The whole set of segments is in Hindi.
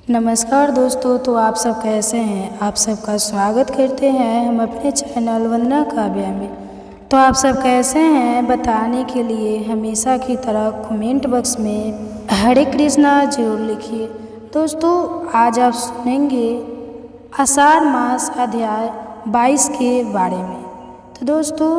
नमस्कार दोस्तों, तो आप सब कैसे हैं। आप सबका स्वागत करते हैं हम अपने चैनल वंदना काव्या में। तो आप सब कैसे हैं बताने के लिए हमेशा की तरह कमेंट बॉक्स में हरे कृष्णा जरूर लिखिए। दोस्तों, आज आप सुनेंगे आषाढ़ मास अध्याय 22 के बारे में। तो दोस्तों,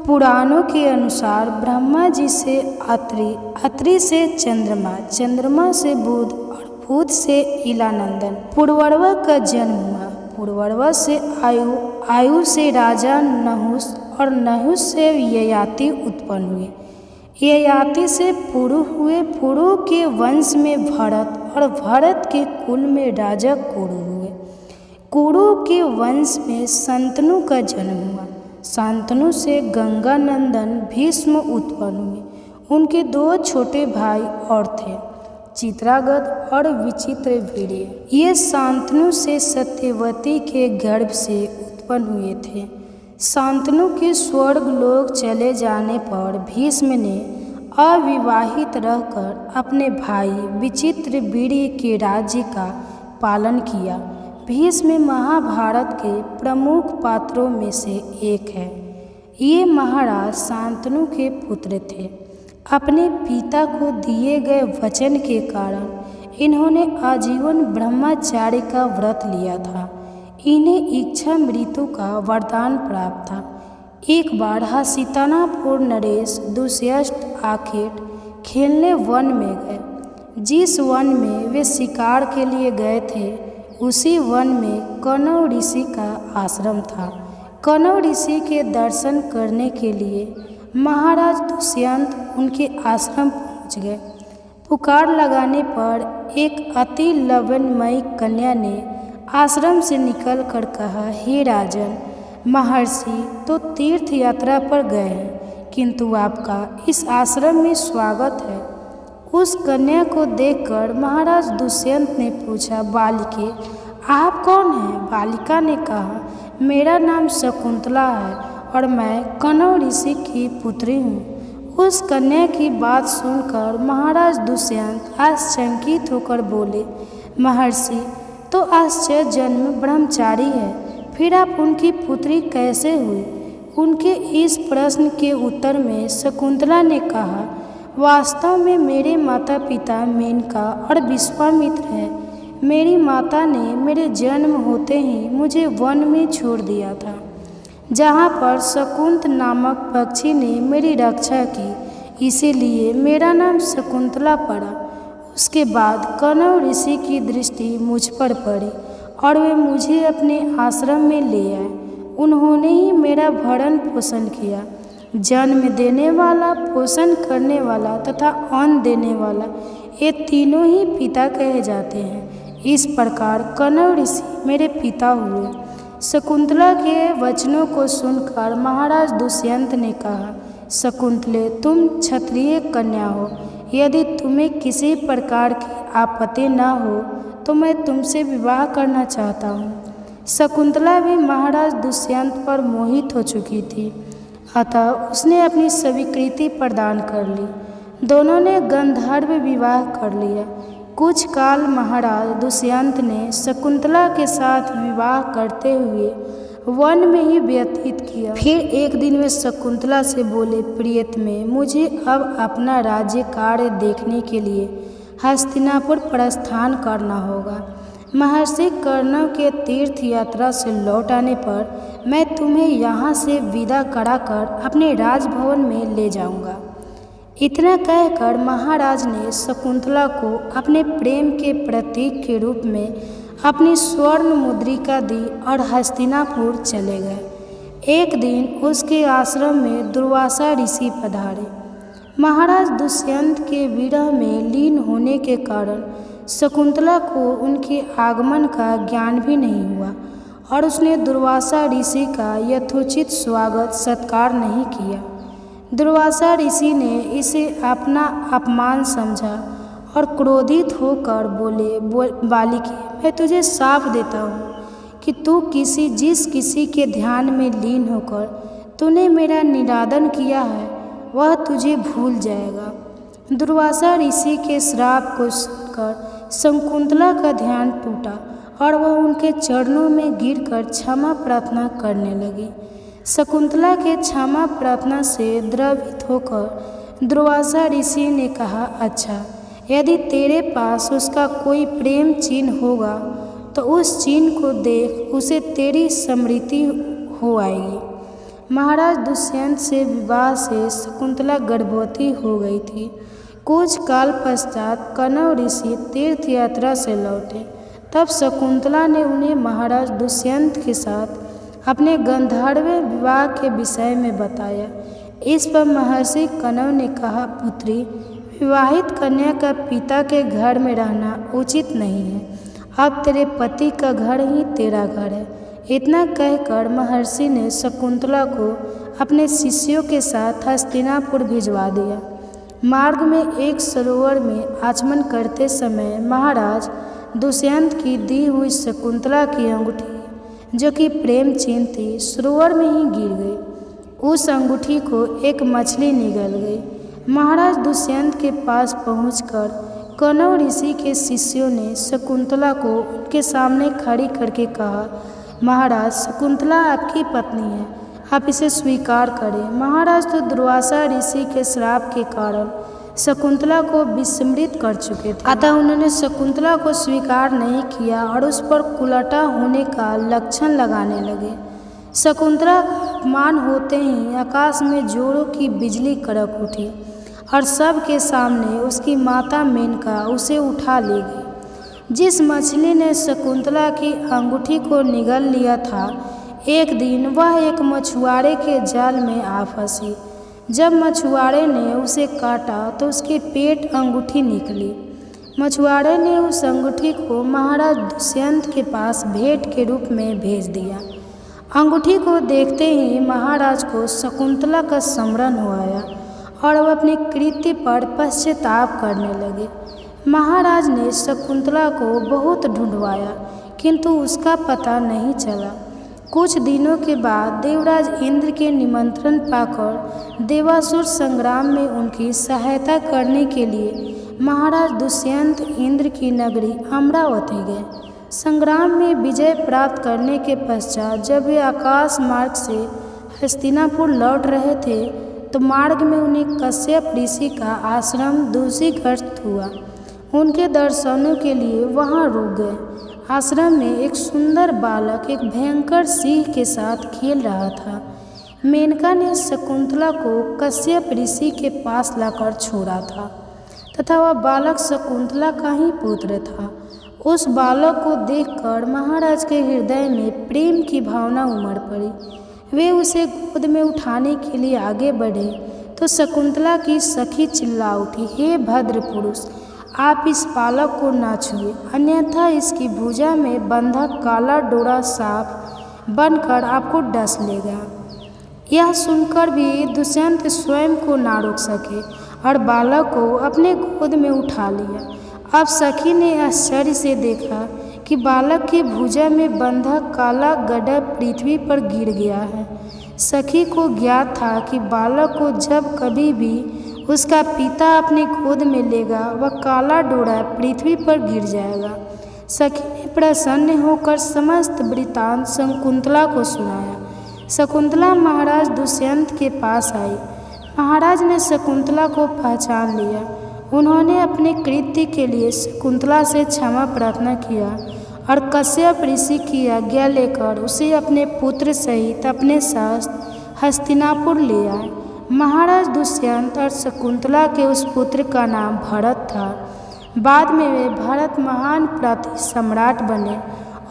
पुराणों के अनुसार ब्रह्मा जी से अत्रि, अत्रि से चंद्रमा, चंद्रमा से बुध और बुध से इलानंदन, पूर्वरवा का जन्म हुआ। पूर्वरवा से आयु, आयु से राजा नहुस और नहुस से ययाति उत्पन्न हुए। ययाति से पुरु हुए, पुरु के वंश में भरत और भरत के कुल में राजा कुरु हुए। कुरु के वंश में शंतनु का जन्म हुआ। शंतनु से गंगानंदन भीष्म उत्पन्न हुए। उनके दो छोटे भाई और थे, चित्रागत और विचित्रवीर्य। ये शांतनु से सत्यवती के गर्भ से उत्पन्न हुए थे। शांतनु के स्वर्ग लोक चले जाने पर भीष्म ने अविवाहित रहकर अपने भाई विचित्रवीर्य के राज्य का पालन किया। भीष्म महाभारत के प्रमुख पात्रों में से एक है। ये महाराज शांतनु के पुत्र थे। अपने पिता को दिए गए वचन के कारण इन्होंने आजीवन ब्रह्मचार्य का व्रत लिया था। इन्हें इच्छा मृत्यु का वरदान प्राप्त था। एक बार हस्तिनापुर नरेश दुष्यंत आखेट खेलने वन में गए। जिस वन में वे शिकार के लिए गए थे, उसी वन में कण्व ऋषि का आश्रम था। कण्व ऋषि के दर्शन करने के लिए महाराज दुष्यंत उनके आश्रम पहुंच गए। पुकार लगाने पर एक अति लवणमयी कन्या ने आश्रम से निकलकर कहा, हे राजन, महर्षि तो तीर्थ यात्रा पर गए हैं, किंतु आपका इस आश्रम में स्वागत है। उस कन्या को देखकर महाराज दुष्यंत ने पूछा, बालिके, आप कौन हैं? बालिका ने कहा, मेरा नाम शकुंतला है और मैं कण्व ऋषि की पुत्री हूँ। उस कन्या की बात सुनकर महाराज दुष्यंत आश्चर्यचकित होकर बोले, महर्षि तो आश्चर्यजन्म ब्रह्मचारी है, फिर आप उनकी पुत्री कैसे हुई? उनके इस प्रश्न के उत्तर में शकुंतला ने कहा, वास्तव में मेरे माता पिता मेनका और विश्वामित्र हैं। मेरी माता ने मेरे जन्म होते ही मुझे वन में छोड़ दिया था, जहाँ पर शकुंत नामक पक्षी ने मेरी रक्षा की, इसीलिए मेरा नाम शकुंतला पड़ा। उसके बाद कण्व ऋषि की दृष्टि मुझ पर पड़ी और वे मुझे अपने आश्रम में ले आए। उन्होंने ही मेरा भरण पोषण किया। जन्म देने वाला, पोषण करने वाला तथा अन्न देने वाला, ये तीनों ही पिता कहे जाते हैं। इस प्रकार कण्व ऋषि मेरे पिता हुए। शकुंतला के वचनों को सुनकर महाराज दुष्यंत ने कहा, शकुंतले, तुम क्षत्रिय कन्या हो। यदि तुम्हें किसी प्रकार की आपत्ति न हो तो मैं तुमसे विवाह करना चाहता हूँ। शकुंतला भी महाराज दुष्यंत पर मोहित हो चुकी थी, अतः उसने अपनी स्वीकृति प्रदान कर ली। दोनों ने गंधर्व विवाह कर लिया। कुछ काल महाराज दुष्यंत ने शकुंतला के साथ विवाह करते हुए वन में ही व्यतीत किया। फिर एक दिन वे शकुंतला से बोले, प्रियतमे, मुझे अब अपना राज्य कार्य देखने के लिए हस्तिनापुर प्रस्थान करना होगा। महर्षि कर्ण के तीर्थ यात्रा से लौट आने पर मैं तुम्हें यहाँ से विदा कराकर अपने राजभवन में ले जाऊँगा। इतना कहकर महाराज ने शकुंतला को अपने प्रेम के प्रतीक के रूप में अपनी स्वर्ण मुद्रिका दी और हस्तिनापुर चले गए। एक दिन उसके आश्रम में दुर्वासा ऋषि पधारे। महाराज दुष्यंत के विरह में लीन होने के कारण शकुंतला को उनके आगमन का ज्ञान भी नहीं हुआ और उसने दुर्वासा ऋषि का यथोचित स्वागत सत्कार नहीं किया। दुर्वासा ऋषि ने इसे अपना अपमान समझा और क्रोधित होकर बोले, बालिके, मैं तुझे साफ देता हूँ कि तू जिस किसी के ध्यान में लीन होकर तूने मेरा निरादन किया है, वह तुझे भूल जाएगा। दुर्वासा ऋषि के श्राप को सुनकर शकुंतला का ध्यान टूटा और वह उनके चरणों में गिरकर क्षमा प्रार्थना करने लगी। शकुंतला के क्षमा प्रार्थना से द्रवित होकर दुर्वासा ऋषि ने कहा, अच्छा, यदि तेरे पास उसका कोई प्रेम चिन्ह होगा तो उस चिन्ह को देख उसे तेरी स्मृति हो आएगी। महाराज दुष्यंत से विवाह से शकुंतला गर्भवती हो गई थी। कुछ काल पश्चात कणव ऋषि तीर्थ यात्रा से लौटे। तब शकुंतला ने उन्हें महाराज दुष्यंत के साथ अपने गंधर्व विवाह के विषय में बताया। इस पर महर्षि कणव ने कहा, पुत्री, विवाहित कन्या का पिता के घर में रहना उचित नहीं है। अब तेरे पति का घर ही तेरा घर है। इतना कहकर महर्षि ने शकुंतला को अपने शिष्यों के साथ हस्तिनापुर भिजवा दिया। मार्ग में एक सरोवर में आचमन करते समय महाराज दुष्यंत की दी हुई शकुंतला की अंगूठी, जो कि प्रेम चिन्ह थी, सरोवर में ही गिर गई। उस अंगूठी को एक मछली निगल गई। महाराज दुष्यंत के पास पहुंचकर कणव ऋषि के शिष्यों ने शकुंतला को उनके सामने खड़ी करके कहा, महाराज, शकुंतला आपकी पत्नी है, आप इसे स्वीकार करें। महाराज तो दुर्वासा ऋषि के श्राप के कारण शकुंतला को विस्मृत कर चुके थे, अतः उन्होंने शकुंतला को स्वीकार नहीं किया और उस पर कुलटा होने का लक्षण लगाने लगे। शकुंतला का अपमान होते ही आकाश में जोरों की बिजली कड़क उठी और सबके सामने उसकी माता मेनका उसे उठा ले गई। जिस मछली ने शकुंतला की अंगूठी को निगल लिया था, एक दिन वह एक मछुआरे के जाल में आ फंसी। जब मछुआरे ने उसे काटा तो उसके पेट अंगूठी निकली। मछुआरे ने उस अंगूठी को महाराज दुष्यंत के पास भेंट के रूप में भेज दिया। अंगूठी को देखते ही महाराज को शकुंतला का स्मरण हो आया और वह अपने कृत्य पर पश्चाताप करने लगे। महाराज ने शकुंतला को बहुत ढूंढवाया, किंतु उसका पता नहीं चला। कुछ दिनों के बाद देवराज इंद्र के निमंत्रण पाकर देवासुर संग्राम में उनकी सहायता करने के लिए महाराज दुष्यंत इंद्र की नगरी अमरावती गए। संग्राम में विजय प्राप्त करने के पश्चात जब वे आकाश मार्ग से हस्तिनापुर लौट रहे थे तो मार्ग में उन्हें कश्यप ऋषि का आश्रम दूषीग्रस्त हुआ। उनके दर्शनों के लिए वहां रुक गए। आश्रम में एक सुंदर बालक एक भयंकर सिंह के साथ खेल रहा था। मेनका ने शकुंतला को कश्यप ऋषि के पास लाकर छोड़ा था तथा वह बालक शकुंतला का ही पुत्र था। उस बालक को देखकर महाराज के हृदय में प्रेम की भावना उमड़ पड़ी। वे उसे गोद में उठाने के लिए आगे बढ़े तो शकुंतला की सखी चिल्ला उठी, हे भद्र पुरुष, आप इस बालक को ना छुए, अन्यथा इसकी भुजा में बंधा काला डोरा सांप बनकर आपको डस लेगा। यह सुनकर भी दुष्यंत स्वयं को ना रोक सके और बालक को अपने गोद में उठा लिया। अब सखी ने आश्चर्य से देखा कि बालक की भुजा में बंधा काला गड्ढा पृथ्वी पर गिर गया है। सखी को ज्ञात था कि बालक को जब कभी भी उसका पिता अपने गोद में लेगा वह काला डोरा पृथ्वी पर गिर जाएगा। सखी ने प्रसन्न होकर समस्त वृत्तांत शकुंतला को सुनाया। शकुंतला महाराज दुष्यंत के पास आई। महाराज ने शकुंतला को पहचान लिया। उन्होंने अपने कृत्य के लिए शकुंतला से क्षमा प्रार्थना किया और कश्यप ऋषि की आज्ञा लेकर उसे अपने पुत्र सहित अपने साथ हस्तिनापुर ले आए। महाराज दुष्यंत और शकुंतला के उस पुत्र का नाम भरत था। बाद में वे भारत महान प्रति सम्राट बने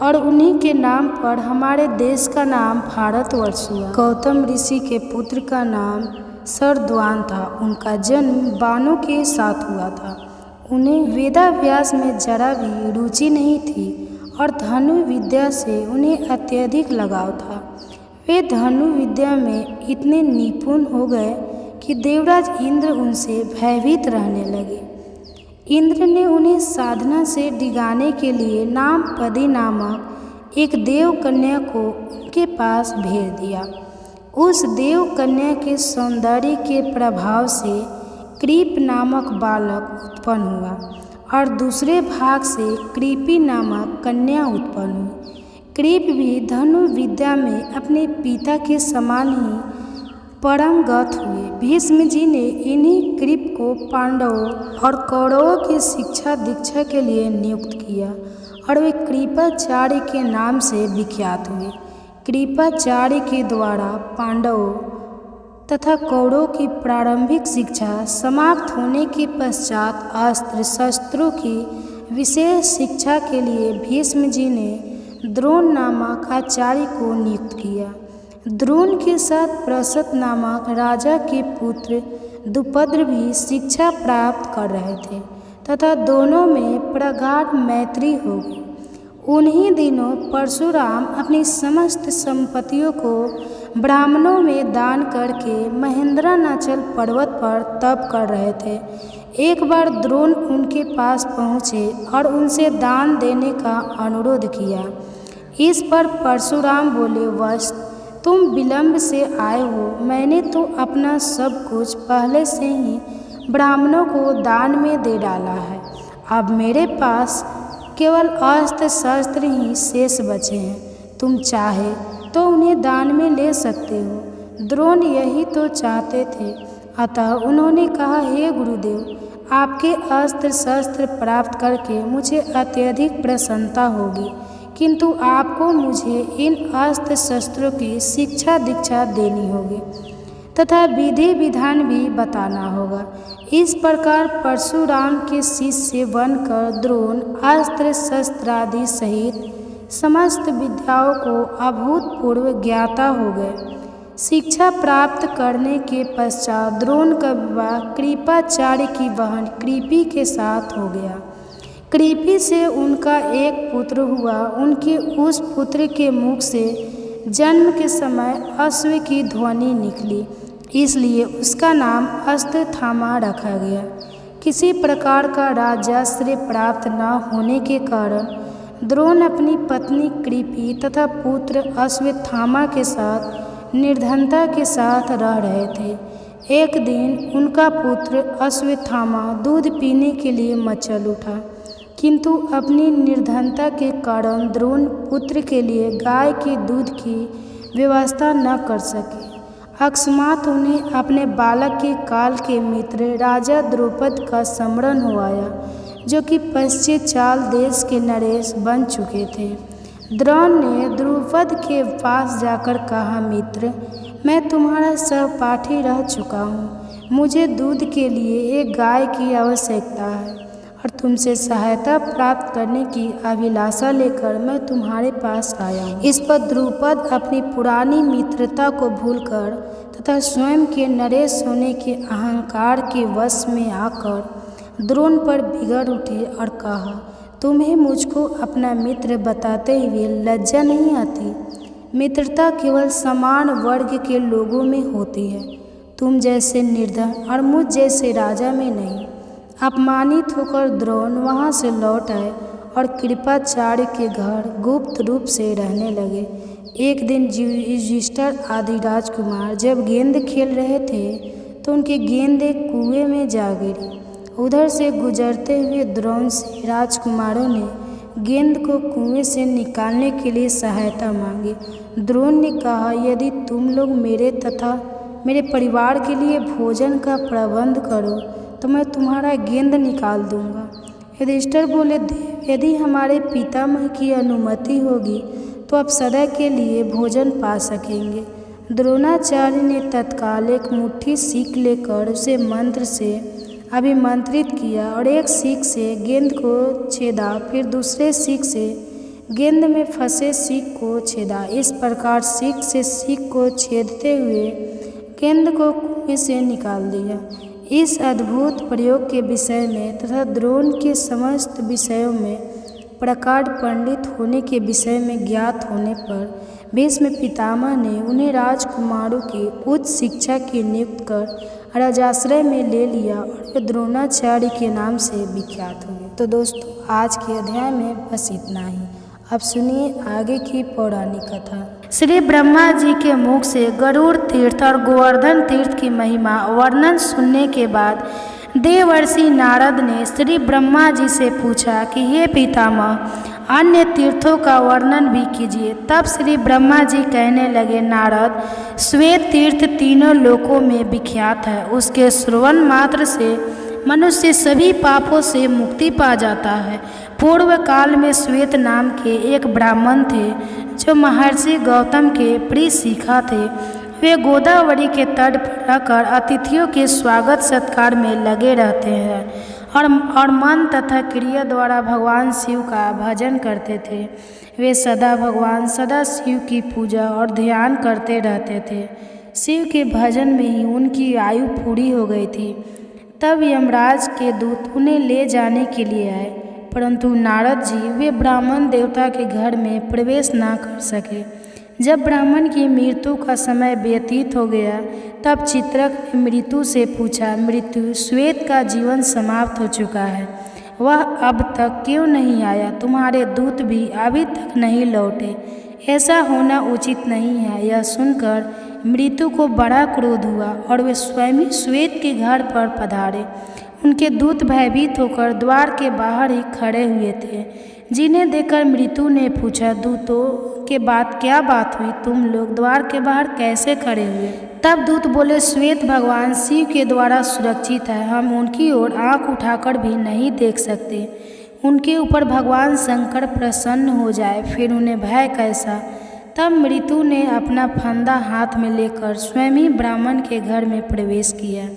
और उन्हीं के नाम पर हमारे देश का नाम भारतवर्ष हुआ। गौतम ऋषि के पुत्र का नाम शरद्वान था। उनका जन्म बाणों के साथ हुआ था। उन्हें वेदाभ्यास में जरा भी रुचि नहीं थी और धनु विद्या से उन्हें अत्यधिक लगाव था। वे धनु विद्या में इतने निपुण हो गए कि देवराज इंद्र उनसे भयभीत रहने लगे। इंद्र ने उन्हें साधना से डिगाने के लिए नामपदी नामक एक देव कन्या को उनके पास भेज दिया। उस देव कन्या के सौंदर्य के प्रभाव से कृप नामक बालक उत्पन्न हुआ। और दूसरे भाग से कृपि नामक कन्या उत्पन्न हुई। कृप भी धनु विद्या में अपने पिता के समान ही परमगत हुए। भीष्म जी ने इन्हीं कृप को पांडवों और कौरवों की शिक्षा दीक्षा के लिए नियुक्त किया और वे कृपाचार्य के नाम से विख्यात हुए। कृपाचार्य के द्वारा पांडवों तथा कौरवों की प्रारंभिक शिक्षा समाप्त होने के पश्चात अस्त्र शस्त्रों की विशेष शिक्षा के लिए भीष्म जी ने द्रोण नामक आचार्य को नियुक्त किया। द्रोण के साथ प्रसत नामक राजा के पुत्र द्रुपद भी शिक्षा प्राप्त कर रहे थे तथा दोनों में प्रगाढ़ मैत्री हो गई। उन्हीं दिनों परशुराम अपनी समस्त संपत्तियों को ब्राह्मणों में दान करके महेंद्राचल पर्वत पर तप कर रहे थे। एक बार द्रोण उनके पास पहुँचे और उनसे दान देने का अनुरोध किया। इस पर परशुराम बोले, वत्स तुम विलंब से आए हो, मैंने तो अपना सब कुछ पहले से ही ब्राह्मणों को दान में दे डाला है। अब मेरे पास केवल अस्त्र शस्त्र ही शेष बचे हैं। तुम चाहे तो उन्हें दान में ले सकते हो। द्रोण यही तो चाहते थे, अतः उन्होंने कहा, हे गुरुदेव, आपके अस्त्र शस्त्र प्राप्त करके मुझे अत्यधिक प्रसन्नता होगी, किंतु आपको मुझे इन अस्त्र शस्त्रों की शिक्षा दीक्षा देनी होगी तथा विधि विधान भी बताना होगा। इस प्रकार परशुराम के शिष्य बनकर द्रोण अस्त्र शस्त्र आदि सहित समस्त विद्याओं को अभूतपूर्व ज्ञाता हो गए। शिक्षा प्राप्त करने के पश्चात द्रोण का विवाह कृपाचार्य की बहन कृपि के साथ हो गया। कृपि से उनका एक पुत्र हुआ। उनके उस पुत्र के मुख से जन्म के समय अश्व की ध्वनि निकली, इसलिए उसका नाम अश्वत्थामा रखा गया। किसी प्रकार का राजाश्रय प्राप्त न होने के कारण द्रोण अपनी पत्नी कृपि तथा पुत्र अश्वत्थामा के साथ निर्धनता के साथ रह रहे थे। एक दिन उनका पुत्र अश्वत्थामा दूध पीने के लिए मचल उठा, किंतु अपनी निर्धनता के कारण द्रोण पुत्र के लिए गाय के दूध की व्यवस्था न कर सके। अकस्मात उन्हें अपने बालक के काल के मित्र राजा द्रुपद का स्मरण हो आया, जो कि पश्चिम चाल देश के नरेश बन चुके थे। द्रोण ने द्रुपद के पास जाकर कहा, मित्र, मैं तुम्हारा सहपाठी रह चुका हूँ। मुझे दूध के लिए एक गाय की आवश्यकता है और तुमसे सहायता प्राप्त करने की अभिलाषा लेकर मैं तुम्हारे पास आया हूँ। इस पर द्रुपद अपनी पुरानी मित्रता को भूलकर तथा स्वयं के नरेश होने के अहंकार के वश में आकर द्रोण पर बिगड़ उठे और कहा, तुम्हें मुझको अपना मित्र बताते हुए लज्जा नहीं आती? मित्रता केवल समान वर्ग के लोगों में होती है, तुम जैसे निर्धन और मुझ जैसे राजा में नहीं। अपमानित होकर द्रोण वहाँ से लौट आए और कृपाचार्य के घर गुप्त रूप से रहने लगे। एक दिन युधिष्ठिर आदि राजकुमार जब गेंद खेल रहे थे तो उनकी गेंद एक कुएं में जा गिरी। उधर से गुजरते हुए द्रोण से राजकुमारों ने गेंद को कुएं से निकालने के लिए सहायता मांगी। द्रोण ने कहा, यदि तुम लोग मेरे तथा मेरे परिवार के लिए भोजन का प्रबंध करो तो मैं तुम्हारा गेंद निकाल दूंगा। युधिष्ठिर बोले, देव, यदि हमारे पितामह की अनुमति होगी तो आप सदा के लिए भोजन पा सकेंगे। द्रोणाचार्य ने तत्काल एक मुट्ठी सीख लेकर उसे मंत्र से अभिमंत्रित किया और एक सीख से गेंद को छेदा, फिर दूसरे सीख से गेंद में फंसे सीख को छेदा। इस प्रकार सीख से सीख को छेदते हुए गेंद को कुएं से निकाल दिया। इस अद्भुत प्रयोग के विषय में तथा द्रोण के समस्त विषयों में प्रकांड पंडित होने के विषय में ज्ञात होने पर भीष्म पितामह ने उन्हें राजकुमारों की उच्च शिक्षा की नियुक्त कर राजाश्रय में ले लिया और वे द्रोणाचार्य के नाम से विख्यात हुए। तो दोस्तों, आज के अध्याय में बस इतना ही। अब सुनिए आगे की पौराणिक कथा। श्री ब्रह्मा जी के मुख से गरुड़ तीर्थ और गोवर्धन तीर्थ की महिमा वर्णन सुनने के बाद देवर्षि नारद ने श्री ब्रह्मा जी से पूछा कि हे पितामह, अन्य तीर्थों का वर्णन भी कीजिए। तब श्री ब्रह्मा जी कहने लगे, नारद, श्वेत तीर्थ तीनों लोकों में विख्यात है। उसके श्रवण मात्र से मनुष्य सभी पापों से मुक्ति पा जाता है। पूर्व काल में श्वेत नाम के एक ब्राह्मण थे जो महर्षि गौतम के प्रिय शिखा थे। वे गोदावरी के तट पर रहकर अतिथियों के स्वागत सत्कार में लगे रहते हैं और मन तथा क्रिया द्वारा भगवान शिव का भजन करते थे। वे सदा शिव की पूजा और ध्यान करते रहते थे। शिव के भजन में ही उनकी आयु पूरी हो गई थी। तब यमराज के दूत उन्हें ले जाने के लिए आए, परंतु नारद जी वे ब्राह्मण देवता के घर में प्रवेश ना कर सके। जब ब्राह्मण की मृत्यु का समय व्यतीत हो गया, तब चित्रक ने मृत्यु से पूछा, मृत्यु, श्वेत का जीवन समाप्त हो चुका है, वह अब तक क्यों नहीं आया? तुम्हारे दूत भी अभी तक नहीं लौटे। ऐसा होना उचित नहीं है। यह सुनकर मृत्यु को बड़ा क्रोध हुआ और वे स्वयं श्वेत के घर पर पधारे। उनके दूत भयभीत होकर द्वार के बाहर ही खड़े हुए थे, जिन्हें देखकर मृत्यु ने पूछा, दूतों के बाद क्या बात हुई? तुम लोग द्वार के बाहर कैसे खड़े हुए? तब दूत बोले, श्वेत भगवान शिव के द्वारा सुरक्षित है, हम उनकी ओर आंख उठाकर भी नहीं देख सकते। उनके ऊपर भगवान शंकर प्रसन्न हो जाए, फिर उन्हें भय कैसा? तब मृत्यु ने अपना फंदा हाथ में लेकर स्वयं ही ब्राह्मण के घर में प्रवेश किया।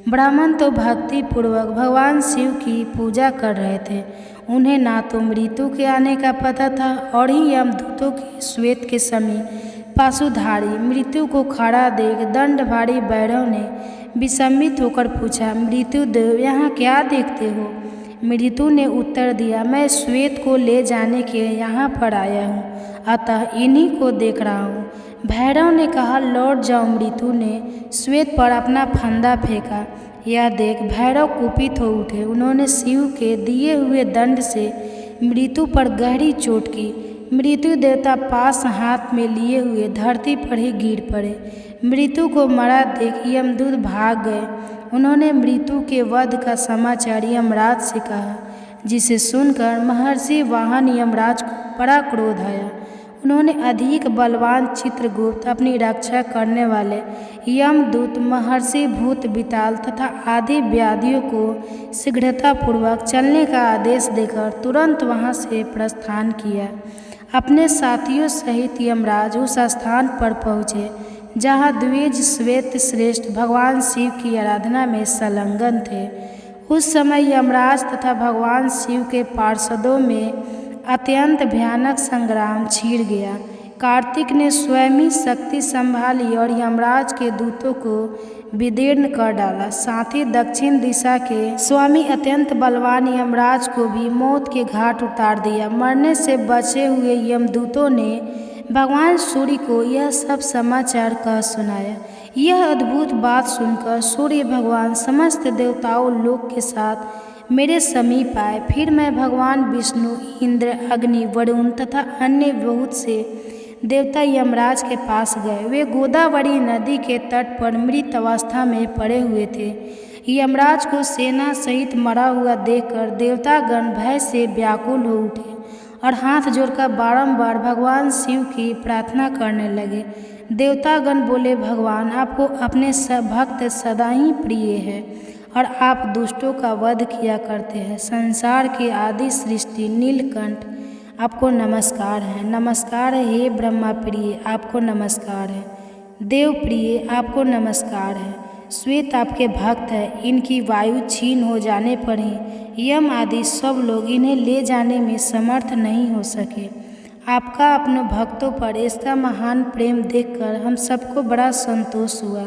ब्राह्मण तो भक्ति पूर्वक भगवान शिव की पूजा कर रहे थे। उन्हें ना तो मृत्यु के आने का पता था और ही यमदूतों की श्वेत के समीप पाशुधारी मृत्यु को खड़ा देख दंडभारी भैरव ने विस्मित होकर पूछा, मृत्यु देव, यहाँ क्या देखते हो? मृत्यु ने उत्तर दिया, मैं श्वेत को ले जाने के यहाँ पर आया हूँ, अतः इन्हीं को देख रहा हूँ। भैरव ने कहा, लौट जाओ। मृत्यु ने श्वेत पर अपना फंदा फेंका। यह देख भैरव कुपित हो उठे। उन्होंने शिव के दिए हुए दंड से मृत्यु पर गहरी चोट की। मृत्यु देवता पास हाथ में लिए हुए धरती पर ही गिर पड़े। मृत्यु को मरा देख यमदूत भाग गए। उन्होंने मृत्यु के वध का समाचार यमराज से कहा, जिसे सुनकर महर्षि वाहन यमराज को बड़ा क्रोध आया। उन्होंने अधिक बलवान चित्रगुप्त, अपनी रक्षा करने वाले यमदूत, महर्षि भूत बिताल तथा आदि व्याधियों को शीघ्रतापूर्वक चलने का आदेश देकर तुरंत वहां से प्रस्थान किया। अपने साथियों सहित यमराज उस स्थान पर पहुँचे जहाँ द्विज श्वेत श्रेष्ठ भगवान शिव की आराधना में संलग्न थे। उस समय यमराज तथा भगवान शिव के पार्षदों में अत्यंत भयानक संग्राम छिड़ गया। कार्तिक ने स्वयं ही शक्ति संभाली और यमराज के दूतों को विदीर्ण कर डाला। साथ ही दक्षिण दिशा के स्वामी अत्यंत बलवान यमराज को भी मौत के घाट उतार दिया। मरने से बचे हुए यमदूतों ने भगवान सूर्य को यह सब समाचार कह सुनाया। यह अद्भुत बात सुनकर सूर्य भगवान समस्त देवताओं लोक के साथ मेरे समीप आए। फिर मैं भगवान विष्णु, इंद्र, अग्नि, वरुण तथा अन्य बहुत से देवता यमराज के पास गए। वे गोदावरी नदी के तट पर मृत अवस्था में पड़े हुए थे। यमराज को सेना सहित मरा हुआ देखकर देवतागण भय से व्याकुल हो उठे और हाथ जोड़कर बारंबार भगवान शिव की प्रार्थना करने लगे। देवतागण बोले, भगवान, आपको अपने भक्त सदा ही प्रिय है और आप दुष्टों का वध किया करते हैं। संसार की आदि सृष्टि नीलकंठ, आपको नमस्कार है। नमस्कार है हे ब्रह्मा प्रिय, आपको नमस्कार है। देव प्रिय, आपको नमस्कार है। श्वेत आपके भक्त है। इनकी वायु छीन हो जाने पर ही यम आदि सब लोग इन्हें ले जाने में समर्थ नहीं हो सके। आपका अपने भक्तों पर इसका महान प्रेम देखकर हम सबको बड़ा संतोष हुआ।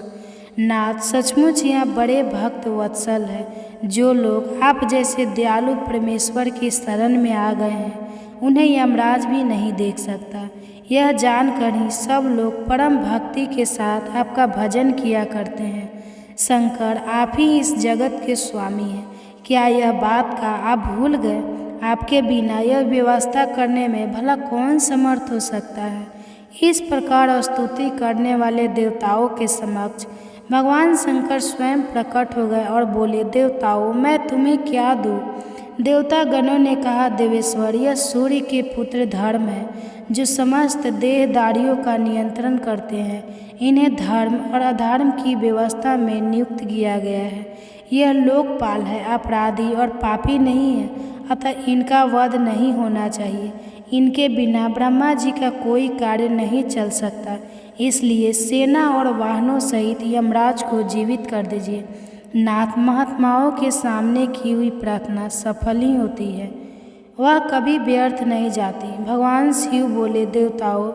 नाथ, सचमुच यह बड़े भक्त वत्सल है। जो लोग आप जैसे दयालु परमेश्वर की शरण में आ गए हैं, उन्हें यमराज भी नहीं देख सकता। यह जानकर ही सब लोग परम भक्ति के साथ आपका भजन किया करते हैं। शंकर, आप ही इस जगत के स्वामी हैं। क्या यह बात का आप भूल गए? आपके बिना यह व्यवस्था करने में भला कौन समर्थ हो सकता है? इस प्रकार स्तुति करने वाले देवताओं के समक्ष भगवान शंकर स्वयं प्रकट हो गए और बोले, देवताओं, मैं तुम्हें क्या दूँ? देवता गणों ने कहा, देवेश्वर, यह सूर्य के पुत्र धर्म है, जो समस्त देहधारियों का नियंत्रण करते हैं। इन्हें धर्म और अधर्म की व्यवस्था में नियुक्त किया गया है। यह लोकपाल है, अपराधी और पापी नहीं है, अतः इनका वध नहीं होना चाहिए। इनके बिना ब्रह्मा जी का कोई कार्य नहीं चल सकता, इसलिए सेना और वाहनों सहित यमराज को जीवित कर दीजिए। नाथ, महात्माओं के सामने की हुई प्रार्थना सफल ही होती है, वह कभी व्यर्थ नहीं जाती। भगवान शिव बोले, देवताओं,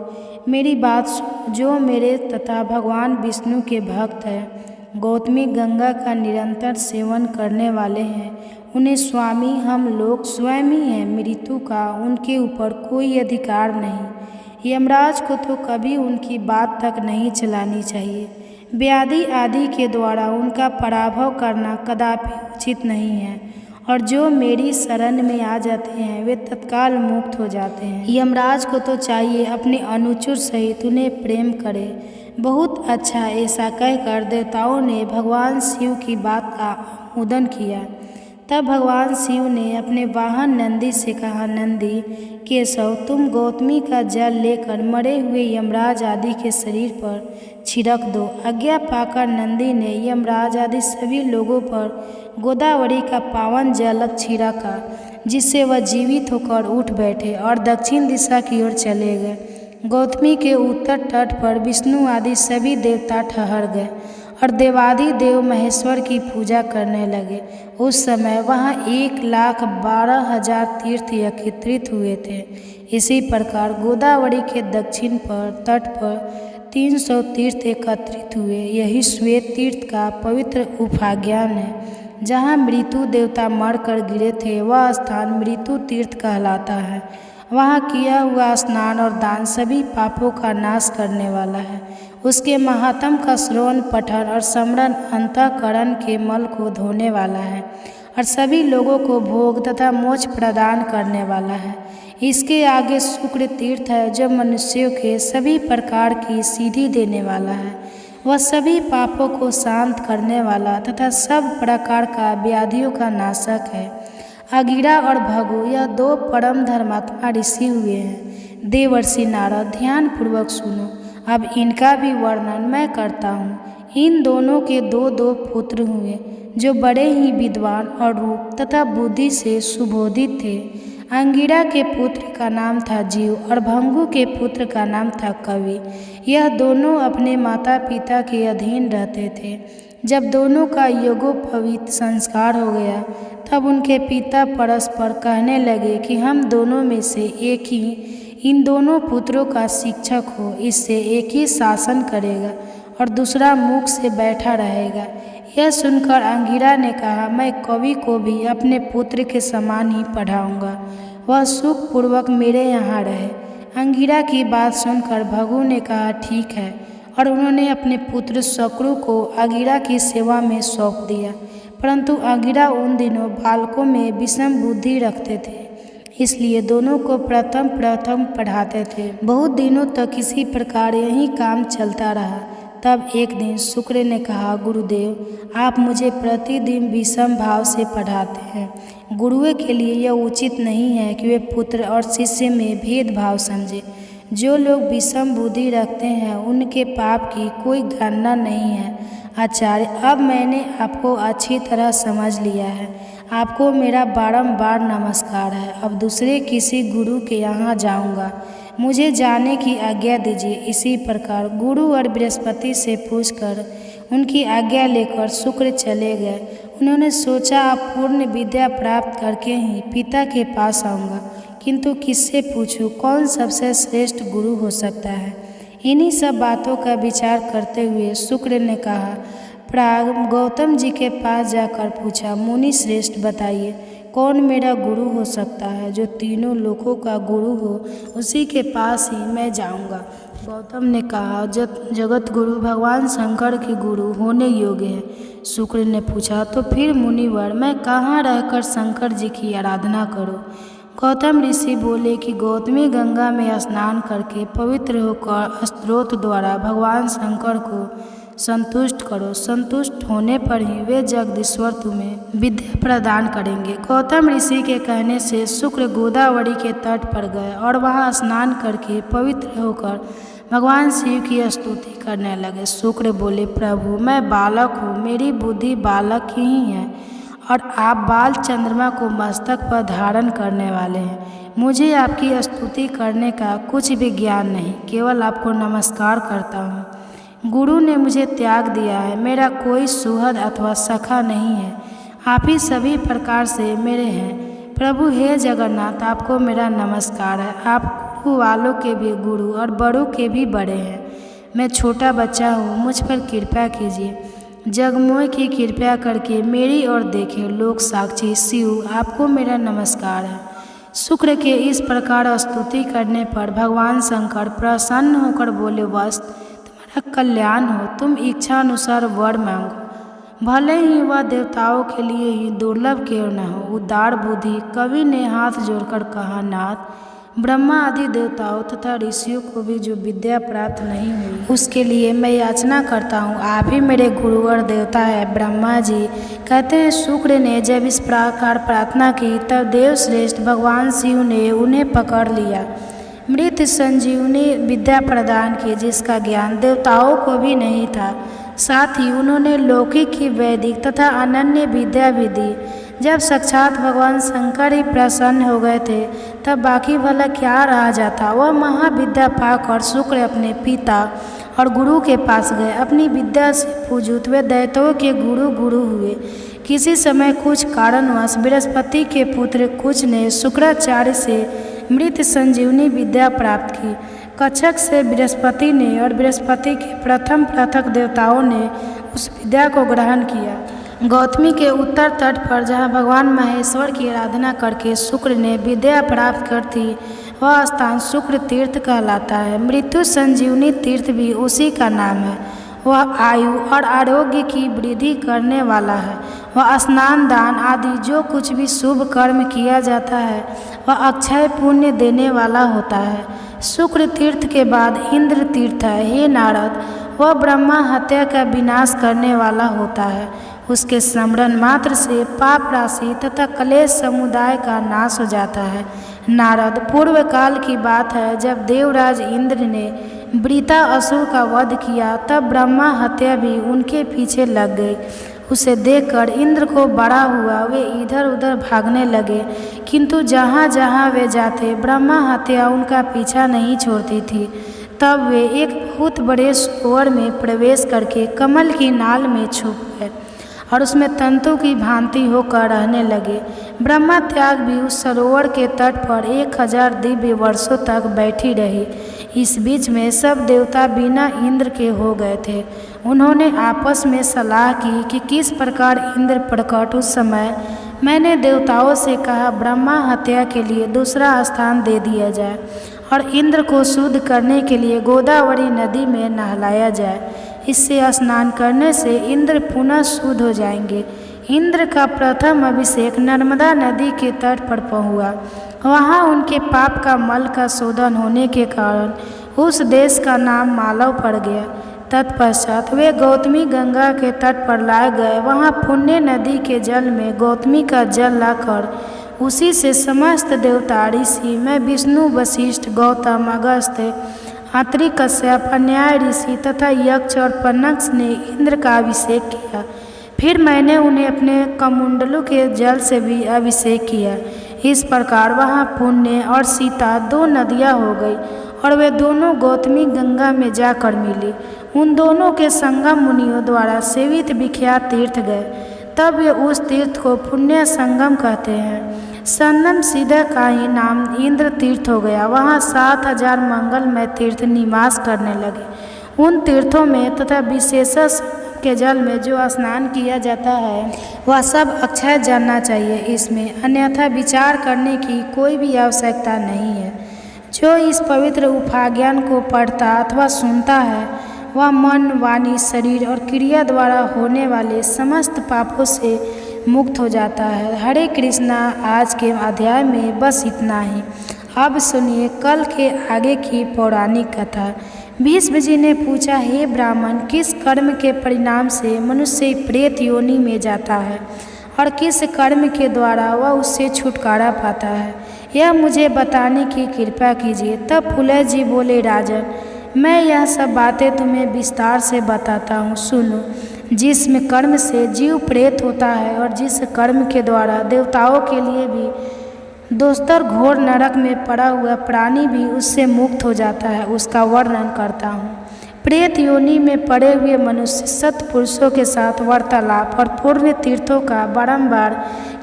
मेरी बात सुनो। जो मेरे तथा भगवान विष्णु के भक्त हैं, गौतमी गंगा का निरंतर सेवन करने वाले हैं, उन्हें स्वामी हम लोग स्वयं ही हैं। मृत्यु का उनके ऊपर कोई अधिकार नहीं। यमराज को तो कभी उनकी बात तक नहीं चलानी चाहिए। व्याधि आदि के द्वारा उनका पराभव करना कदापि उचित नहीं है, और जो मेरी शरण में आ जाते हैं वे तत्काल मुक्त हो जाते हैं। यमराज को तो चाहिए अपने अनुचर सहित उन्हें प्रेम करे। बहुत अच्छा, ऐसा कहकर देवताओं ने भगवान शिव की बात का अनुमोदन किया। तब भगवान शिव ने अपने वाहन नंदी से कहा, नंदी केशव, तुम गौतमी का जल लेकर मरे हुए यमराज आदि के शरीर पर छिड़क दो। आज्ञा पाकर नंदी ने यमराज आदि सभी लोगों पर गोदावरी का पावन जल छिड़का, जिससे वह जीवित होकर उठ बैठे और दक्षिण दिशा की ओर चले गए। गौतमी के उत्तर तट पर विष्णु आदि सभी देवता ठहर गए और देवाधिदेव महेश्वर की पूजा करने लगे। उस समय वहाँ 1,12,000 तीर्थ एकत्रित हुए थे। इसी प्रकार गोदावरी के दक्षिण पर तट पर 300 तीर्थ एकत्रित हुए। यही श्वेत तीर्थ का पवित्र उपाज्ञान है। जहाँ मृत्यु देवता मरकर गिरे थे, वह स्थान मृत्यु तीर्थ कहलाता है। वहाँ किया हुआ स्नान और दान सभी पापों का नाश करने वाला है। उसके महात्म का श्रवण, पठन और स्मरण अंतःकरण के मल को धोने वाला है और सभी लोगों को भोग तथा मोक्ष प्रदान करने वाला है। इसके आगे शुक्र तीर्थ है, जो मनुष्यों के सभी प्रकार की सिद्धि देने वाला है। वह सभी पापों को शांत करने वाला तथा सब प्रकार का व्याधियों का नाशक है। अगिरा और भगु, यह 2 परम धर्मात्मा ऋषि हुए हैं। देवर्षि नारद, ध्यान पूर्वक सुनो, अब इनका भी वर्णन मैं करता हूँ। इन दोनों के 2 पुत्र हुए, जो बड़े ही विद्वान और रूप तथा बुद्धि से सुबोधित थे। अंगिरा के पुत्र का नाम था जीव और भंगु के पुत्र का नाम था कवि। यह दोनों अपने माता पिता के अधीन रहते थे। जब दोनों का यज्ञोपवीत संस्कार हो गया, तब उनके पिता परस्पर कहने लगे कि हम दोनों में से एक ही इन दोनों पुत्रों का शिक्षक हो। इससे एक ही शासन करेगा और दूसरा मुख से बैठा रहेगा। यह सुनकर अंगिरा ने कहा, मैं कवि को भी अपने पुत्र के समान ही पढ़ाऊंगा, वह सुखपूर्वक मेरे यहाँ रहे। अंगिरा की बात सुनकर भगु ने कहा, ठीक है, और उन्होंने अपने पुत्र शक्रु को अंगिरा की सेवा में सौंप दिया। परंतु अंगिरा उन दिनों बालकों में विषम बुद्धि रखते थे, इसलिए दोनों को प्रथम पढ़ाते थे। बहुत दिनों तक इसी प्रकार यही काम चलता रहा। तब एक दिन शुक्र ने कहा, गुरुदेव, आप मुझे प्रतिदिन विषम भाव से पढ़ाते हैं। गुरुओं के लिए यह उचित नहीं है कि वे पुत्र और शिष्य में भेदभाव समझे। जो लोग विषम बुद्धि रखते हैं, उनके पाप की कोई गणना नहीं है। आचार्य, अब मैंने आपको अच्छी तरह समझ लिया है। आपको मेरा बारंबार नमस्कार है। अब दूसरे किसी गुरु के यहाँ जाऊँगा, मुझे जाने की आज्ञा दीजिए। इसी प्रकार गुरु और बृहस्पति से पूछकर उनकी आज्ञा लेकर शुक्र चले गए। उन्होंने सोचा, अब पूर्ण विद्या प्राप्त करके ही पिता के पास आऊँगा, किंतु किससे पूछूं, कौन सबसे श्रेष्ठ गुरु हो सकता है। इन्हीं सब बातों का विचार करते हुए शुक्र ने कहा, प्राग गौतम जी के पास जाकर पूछा, मुनि श्रेष्ठ, बताइए कौन मेरा गुरु हो सकता है। जो तीनों लोकों का गुरु हो, उसी के पास ही मैं जाऊंगा। गौतम ने कहा, जगत गुरु भगवान शंकर के गुरु होने योग्य है। शुक्र ने पूछा, तो फिर मुनिवर, मैं कहाँ रहकर शंकर जी की आराधना करूँ। गौतम ऋषि बोले कि गौतमी गंगा में स्नान करके पवित्र होकर स्त्रोत द्वारा भगवान शंकर को संतुष्ट करो। संतुष्ट होने पर ही वे जगदीश्वर तुम्हें विद्या प्रदान करेंगे। गौतम ऋषि के कहने से शुक्र गोदावरी के तट पर गए और वहां स्नान करके पवित्र होकर भगवान शिव की स्तुति करने लगे। शुक्र बोले, प्रभु मैं बालक हूँ, मेरी बुद्धि बालक ही है और आप बाल चंद्रमा को मस्तक पर धारण करने वाले हैं। मुझे आपकी स्तुति करने का कुछ भी ज्ञान नहीं, केवल आपको नमस्कार करता हूँ। गुरु ने मुझे त्याग दिया है, मेरा कोई सुहृद अथवा सखा नहीं है, आप ही सभी प्रकार से मेरे हैं। प्रभु हे जगन्नाथ, आपको मेरा नमस्कार है। आप गुरु वालों के भी गुरु और बड़ों के भी बड़े हैं। मैं छोटा बच्चा हूँ, मुझ पर कृपा कीजिए। जगमोह की कृपया करके मेरी ओर देखे। लोक साक्षी शिव, आपको मेरा नमस्कार है। शुक्र के इस प्रकार स्तुति करने पर भगवान शंकर प्रसन्न होकर बोले, वस्त तुम्हारा कल्याण हो, तुम इच्छा अनुसार वर मांगो, भले ही वह देवताओं के लिए ही दुर्लभ क्यों न हो। उदार बुद्धि कवि ने हाथ जोड़कर कहा, नाथ ब्रह्मा आदि देवताओं तथा ऋषियों को भी जो विद्या प्राप्त नहीं हुई, उसके लिए मैं याचना करता हूँ। आप ही मेरे गुरु और देवता है। ब्रह्मा जी कहते हैं, शुक्र ने जब इस प्रकार प्रार्थना की तब देवश्रेष्ठ भगवान शिव ने उन्हें पकड़ लिया, मृत संजीवनी विद्या प्रदान की, जिसका ज्ञान देवताओं को भी नहीं था। साथ ही उन्होंने लौकिक की वैदिक तथा अनन्य विद्या भी दी। जब साक्षात भगवान शंकर ही प्रसन्न हो गए थे तब बाकी भला क्या रह जाता। वह महाविद्या पाकर शुक्र अपने पिता और गुरु के पास गए। अपनी विद्या से पूजित वे दैत्यों के गुरु हुए। किसी समय कुछ कारणवश बृहस्पति के पुत्र कुछ ने शुक्राचार्य से मृत संजीवनी विद्या प्राप्त की। कच्छप से बृहस्पति ने और बृहस्पति के प्रथम पृथक देवताओं ने उस विद्या को ग्रहण किया। गौतमी के उत्तर तट पर जहाँ भगवान महेश्वर की आराधना करके शुक्र ने विद्या प्राप्त कर थी, वह स्थान शुक्र तीर्थ कहलाता है। मृत्यु संजीवनी तीर्थ भी उसी का नाम है। वह आयु और आरोग्य की वृद्धि करने वाला है। वह स्नान दान आदि जो कुछ भी शुभ कर्म किया जाता है वह अक्षय पुण्य देने वाला होता है। शुक्र तीर्थ के बाद इंद्र तीर्थ है। हे नारद, वह ब्रह्मा हत्या का विनाश करने वाला होता है। उसके स्मरण मात्र से पाप राशि तथा क्लेश समुदाय का नाश हो जाता है। नारद, पूर्व काल की बात है, जब देवराज इंद्र ने वृता असुर का वध किया तब ब्रह्मा हत्या भी उनके पीछे लग गई। उसे देखकर इंद्र को बड़ा हुआ, वे इधर उधर भागने लगे, किंतु जहाँ जहाँ वे जाते ब्रह्मा हत्या उनका पीछा नहीं छोड़ती थी। तब वे एक बहुत बड़े सरोवर में प्रवेश करके कमल की नाल में छुप गए और उसमें तंतु की भांति होकर रहने लगे। ब्रह्मा त्याग भी उस सरोवर के तट पर 1000 दिव्य वर्षों तक बैठी रही। इस बीच में सब देवता बिना इंद्र के हो गए थे। उन्होंने आपस में सलाह की कि किस प्रकार इंद्र प्रकट। उस समय मैंने देवताओं से कहा, ब्रह्मा हत्या के लिए दूसरा स्थान दे दिया जाए और इंद्र को शुद्ध करने के लिए गोदावरी नदी में नहलाया जाए। इससे स्नान करने से इंद्र पुनः शुद्ध हो जाएंगे। इंद्र का प्रथम अभिषेक नर्मदा नदी के तट पर हुआ। वहाँ उनके पाप का मल का शोधन होने के कारण उस देश का नाम मालव पड़ गया। तत्पश्चात वे गौतमी गंगा के तट पर लाए गए। वहाँ पुण्य नदी के जल में गौतमी का जल लाकर उसी से समस्त देवता, ऋषि, मैं विष्णु, वशिष्ठ, गौतम, अगस्त्य, अत्रि, कश्यप, अन्याय ऋषि तथा यक्ष और पन्नक्ष ने इंद्र का अभिषेक किया। फिर मैंने उन्हें अपने कमुंडलू के जल से भी अभिषेक किया। इस प्रकार वहाँ पुण्य और सीता 2 नदियाँ हो गई और वे दोनों गौतमी गंगा में जाकर मिली। उन दोनों के संगम मुनियों द्वारा सेवित विख्यात तीर्थ गए। तब वे उस तीर्थ को पुण्य संगम कहते हैं। संगम सीधा का ही नाम इंद्र तीर्थ हो गया। वहाँ 7000 मंगलमय तीर्थ निवास करने लगे। उन तीर्थों में तथा विशेषस के जल में जो स्नान किया जाता है वह सब अक्षय जानना चाहिए। इसमें अन्यथा विचार करने की कोई भी आवश्यकता नहीं है। जो इस पवित्र उपाज्ञान को पढ़ता अथवा सुनता है वह मन, वाणी, शरीर और क्रिया द्वारा होने वाले समस्त पापों से मुक्त हो जाता है। हरे कृष्णा। आज के अध्याय में बस इतना ही। अब सुनिए कल के आगे की पौराणिक कथा। भीष्म जी ने पूछा, हे ब्राह्मण, किस कर्म के परिणाम से मनुष्य प्रेत योनि में जाता है और किस कर्म के द्वारा वह उससे छुटकारा पाता है, यह मुझे बताने की कृपा कीजिए। तब फुलय जी बोले, राजन, मैं यह सब बातें तुम्हें विस्तार से बताता हूँ, सुनो। जिसमें कर्म से जीव प्रेत होता है और जिस कर्म के द्वारा देवताओं के लिए भी दोस्तर घोर नरक में पड़ा हुआ प्राणी भी उससे मुक्त हो जाता है, उसका वर्णन करता हूँ। प्रेत योनि में पड़े हुए मनुष्य सत्पुरुषों के साथ वार्तालाप और पुण्य तीर्थों का बारंबार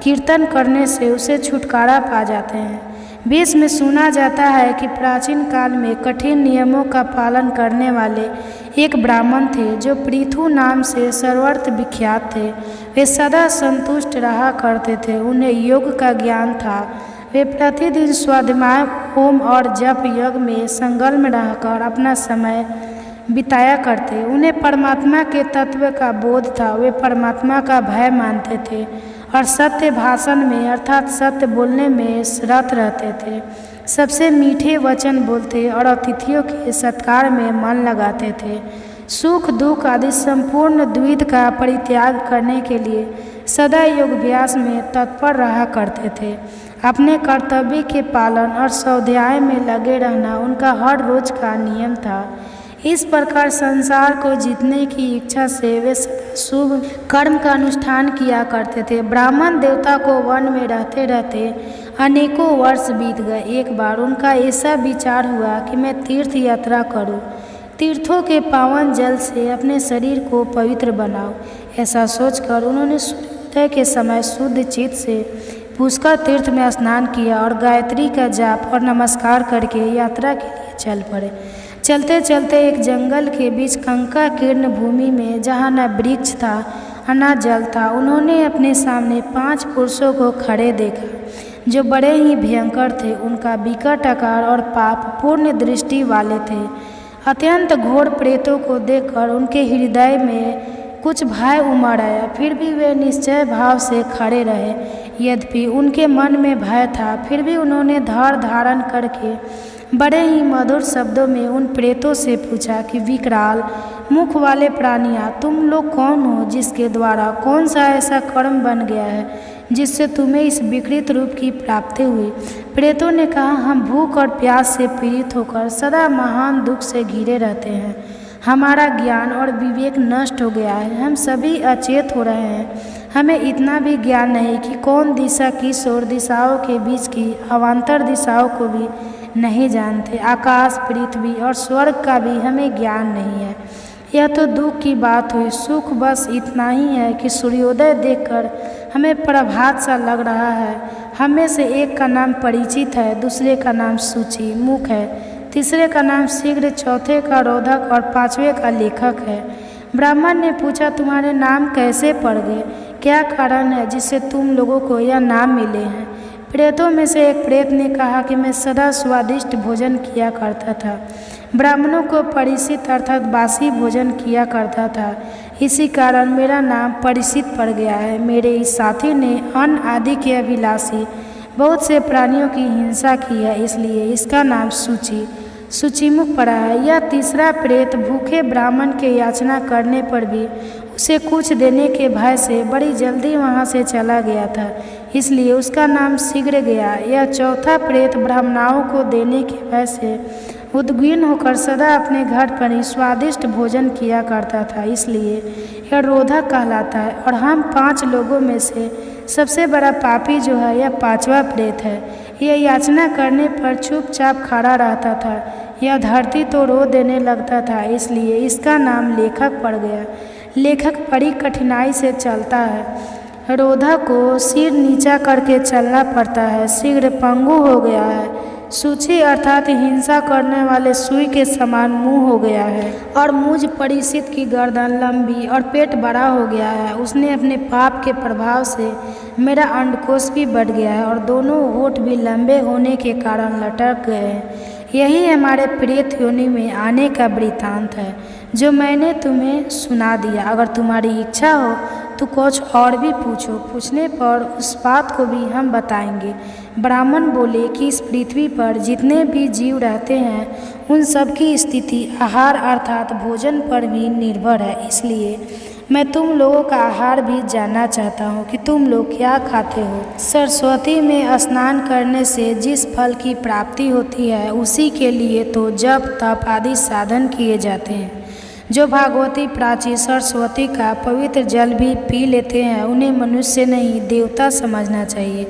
कीर्तन करने से उसे छुटकारा पा जाते हैं। वेद में सुना जाता है कि प्राचीन काल में कठिन नियमों का पालन करने वाले एक ब्राह्मण थे जो पृथु नाम से सर्वत्र विख्यात थे। वे सदा संतुष्ट रहा करते थे, उन्हें योग का ज्ञान था। वे प्रतिदिन स्वाध्याय, होम और जप यज्ञ में संलग्न रहकर अपना समय बिताया करते। उन्हें परमात्मा के तत्व का बोध था। वे परमात्मा का भय मानते थे और सत्य भाषण में अर्थात सत्य बोलने में रत रहते थे। सबसे मीठे वचन बोलते और अतिथियों के सत्कार में मन लगाते थे। सुख दुख आदि संपूर्ण द्विध का परित्याग करने के लिए सदा योगाभ्यास में तत्पर रहा करते थे। अपने कर्तव्य के पालन और स्वाध्याय में लगे रहना उनका हर रोज का नियम था। इस प्रकार संसार को जीतने की इच्छा से वे सदा शुभ कर्म का अनुष्ठान किया करते थे। ब्राह्मण देवता को वन में रहते रहते अनेकों वर्ष बीत गए। एक बार उनका ऐसा विचार हुआ कि मैं तीर्थ यात्रा करूं, तीर्थों के पावन जल से अपने शरीर को पवित्र बनाऊं। ऐसा सोचकर उन्होंने सूर्योदय के समय शुद्ध चित्त से पुष्कर तीर्थ में स्नान किया और गायत्री का जाप और नमस्कार करके यात्रा के लिए चल पड़े। चलते चलते एक जंगल के बीच कंका कीर्ण भूमि में, जहाँ न वृक्ष था और न जल था, उन्होंने अपने सामने 5 पुरुषों को खड़े देखा जो बड़े ही भयंकर थे। उनका विकट आकार और पाप पूर्ण दृष्टि वाले थे। अत्यंत घोर प्रेतों को देखकर उनके हृदय में कुछ भय उमड़ आया, फिर भी वे निश्चय भाव से खड़े रहे। यद्यपि उनके मन में भय था, फिर भी उन्होंने धैर्य धारण करके बड़े ही मधुर शब्दों में उन प्रेतों से पूछा कि विकराल मुख वाले प्राणियाँ, तुम लोग कौन हो, जिसके द्वारा कौन सा ऐसा कर्म बन गया है जिससे तुम्हें इस विकृत रूप की प्राप्ति हुई। प्रेतों ने कहा, हम भूख और प्यास से पीड़ित होकर सदा महान दुख से घिरे रहते हैं। हमारा ज्ञान और विवेक नष्ट हो गया है, हम सभी अचेत हो रहे हैं। हमें इतना भी ज्ञान नहीं कि कौन दिशा किस ओर, दिशाओं के बीच की अवान्तर दिशाओं को भी नहीं जानते। आकाश, पृथ्वी और स्वर्ग का भी हमें ज्ञान नहीं है। यह तो दुख की बात हुई। सुख बस इतना ही है कि सूर्योदय देखकर हमें प्रभात सा लग रहा है। हम में से एक का नाम परिचित है, दूसरे का नाम सूची मुख है, तीसरे का नाम शीघ्र, चौथे का रोधक और 5वें का लेखक है। ब्राह्मण ने पूछा, तुम्हारे नाम कैसे पड़ गए? क्या कारण है जिससे तुम लोगों को यह नाम मिले हैं? प्रेतों में से एक प्रेत ने कहा कि मैं सदा स्वादिष्ट भोजन किया करता था, ब्राह्मणों को परिचित अर्थात बासी भोजन किया करता था, इसी कारण मेरा नाम परिचित पड़ गया है। मेरे इस साथी ने अन्न आदि के अभिलाषी बहुत से प्राणियों की हिंसा की है, इसलिए इसका नाम सूचीमुख पड़ा है। यह तीसरा प्रेत भूखे ब्राह्मण के याचना करने पर भी उसे कुछ देने के भय से बड़ी जल्दी वहाँ से चला गया था, इसलिए उसका नाम शीघ्र गया। यह चौथा प्रेत ब्राह्मणों को देने के भय से उद्विग्न होकर सदा अपने घर पर ही स्वादिष्ट भोजन किया करता था, इसलिए यह रोधक कहलाता है। और हम 5 लोगों में से सबसे बड़ा पापी जो है यह 5वां प्रेत है। यह याचना करने पर चुपचाप खड़ा रहता था। यह धरती तो रो देने लगता था, इसलिए इसका नाम लेखक पड़ गया। लेखक बड़ी कठिनाई से चलता है। रोधक को सिर नीचा करके चलना पड़ता है। शीघ्र पंगु हो गया है। सूची अर्थात हिंसा करने वाले सुई के समान मुंह हो गया है और मुझ परिचित की गर्दन लंबी और पेट बड़ा हो गया है। उसने अपने पाप के प्रभाव से मेरा अंडकोश भी बढ़ गया है और दोनों होठ भी लंबे होने के कारण लटक गए हैं। यही हमारे प्रेत योनि में आने का वृत्तांत है जो मैंने तुम्हें सुना दिया। अगर तुम्हारी इच्छा हो तो कुछ और भी पूछने पर उस बात को भी हम बताएंगे। ब्राह्मण बोले कि इस पृथ्वी पर जितने भी जीव रहते हैं उन सब की स्थिति आहार अर्थात भोजन पर भी निर्भर है। इसलिए मैं तुम लोगों का आहार भी जानना चाहता हूँ कि तुम लोग क्या खाते हो। सरस्वती में स्नान करने से जिस फल की प्राप्ति होती है उसी के लिए तो जप तप आदि साधन किए जाते हैं। जो भागवती प्राची सरस्वती का पवित्र जल भी पी लेते हैं उन्हें मनुष्य नहीं देवता समझना चाहिए।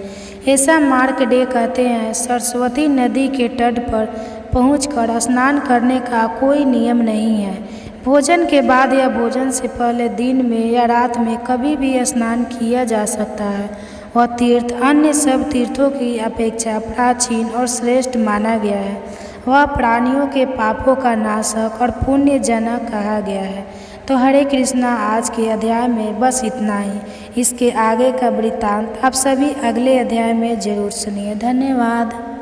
ऐसा मार्कंडेय कहते हैं। सरस्वती नदी के तट पर पहुंचकर स्नान करने का कोई नियम नहीं है। भोजन के बाद या भोजन से पहले दिन में या रात में कभी भी स्नान किया जा सकता है। वह तीर्थ अन्य सब तीर्थों की अपेक्षा प्राचीन और श्रेष्ठ माना गया है। वह प्राणियों के पापों का नाशक और पुण्य जनक कहा गया है। तो हरे कृष्णा, आज के अध्याय में बस इतना ही। इसके आगे का वृत्तांत आप सभी अगले अध्याय में जरूर सुनिए। धन्यवाद।